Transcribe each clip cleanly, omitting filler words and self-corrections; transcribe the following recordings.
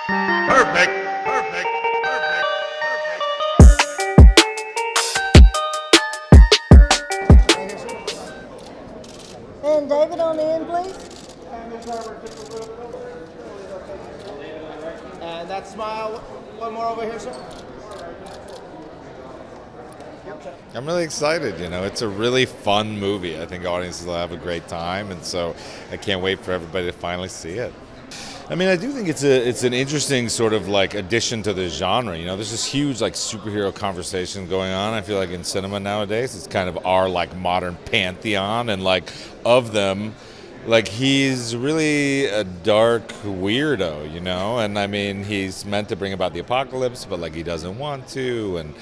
Perfect. Perfect. Perfect. Perfect. And David on the end, please. And that smile. One more over here, sir. I'm really excited. It's a really fun movie. I think audiences will have a great time, and so I can't wait for everybody to finally see it. I mean, I do think it's an interesting sort of like addition to the genre. There's this huge like superhero conversation going on. I feel like in cinema nowadays, it's kind of our like modern pantheon, and like of them, like he's really a dark weirdo, and I mean he's meant to bring about the apocalypse, but like he doesn't want to, and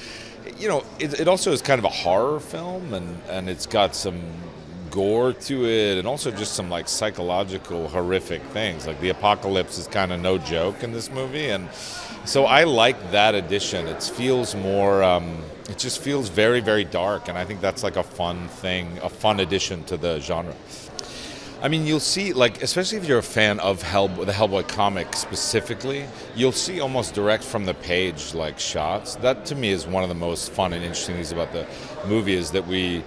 it also is kind of a horror film, and it's got some gore to it, and also just some like psychological horrific things. Like the apocalypse is kind of no joke in this movie, and so I like that addition. It feels more, it just feels very, very dark, and I think that's like a fun thing, a fun addition to the genre. I mean, you'll see, like, especially if you're a fan of the Hellboy comic specifically, you'll see almost direct from the page, like, shots. That, to me, is one of the most fun and interesting things about the movie, is that we,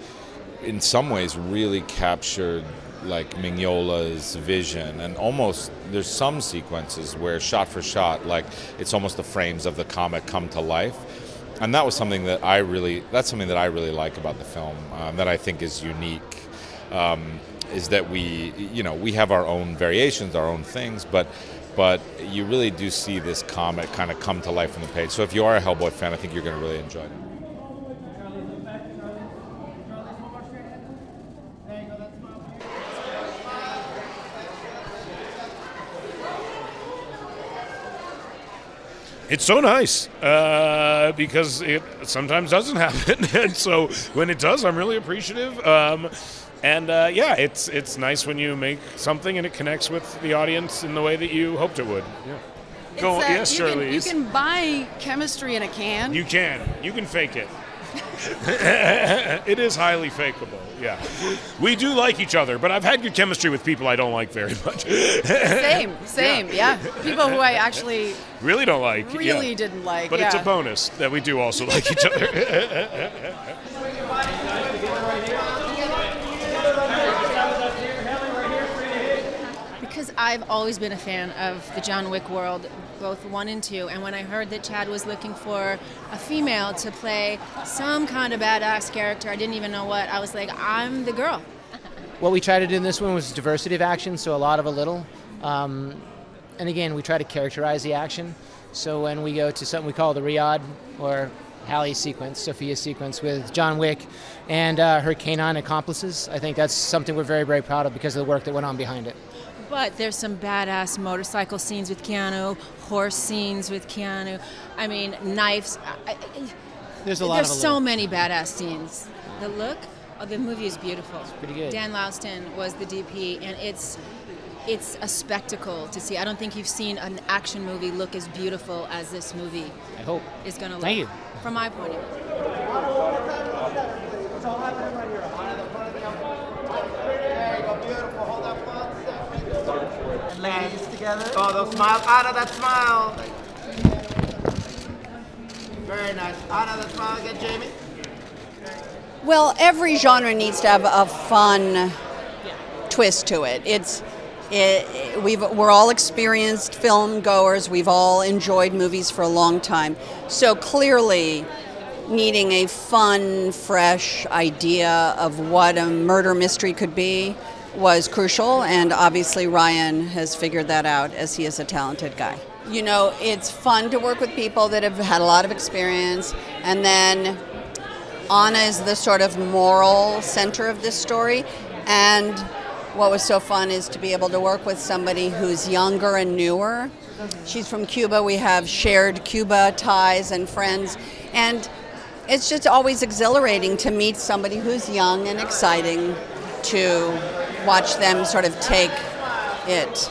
in some ways, really captured, like, Mignola's vision. And almost, there's some sequences where, shot for shot, like, it's almost the frames of the comic come to life. And that was something that that's something that I really like about the film, that I think is unique. Is that we have our own variations, our own things, but you really do see this comic kind of come to life on the page. So if you are a Hellboy fan, I think you're going to really enjoy it. It's so nice because it sometimes doesn't happen, and so when it does, I'm really appreciative. Yeah, it's nice when you make something and it connects with the audience in the way that you hoped it would. Yeah. Yes, Charlize. You can buy chemistry in a can. You can fake it. It is highly fakeable. Yeah, we do like each other, but I've had good chemistry with people I don't like very much. Same, yeah. People who I actually really don't like. Really didn't like. But it's a bonus that we do also like each other. Because I've always been a fan of the John Wick world, both 1 and 2, and when I heard that Chad was looking for a female to play some kind of badass character, I didn't even know what, I was like, I'm the girl. What we tried to do in this one was diversity of action, so a lot of a little. And again, we try to characterize the action. So when we go to something we call the Riyadh, or Halle's sequence, Sophia's sequence with John Wick and her canine accomplices, I think that's something we're very, very proud of because of the work that went on behind it. But there's some badass motorcycle scenes with Keanu, horse scenes with Keanu. I mean, knives. There's so many badass scenes. The look of the movie is beautiful. It's pretty good. Dan Louston was the DP, and it's a spectacle to see. I don't think you've seen an action movie look as beautiful as this movie. I hope. Is going to look. Thank you. From my point of view. It's all happening right here. There you go, beautiful. Hold that one. And ladies together. Oh, those smiles. Anna, that smile. Very nice. Anna, that smile again, Jamie. Well, every genre needs to have a fun twist to it. We're all experienced film goers. We've all enjoyed movies for a long time. So clearly, needing a fun, fresh idea of what a murder mystery could be was crucial, and obviously Ryan has figured that out, as he is a talented guy. It's fun to work with people that have had a lot of experience, and then Anna is the sort of moral center of this story, and what was so fun is to be able to work with somebody who's younger and newer. She's from Cuba. We have shared Cuba ties and friends, and it's just always exhilarating to meet somebody who's young and exciting, to watch them sort of take it.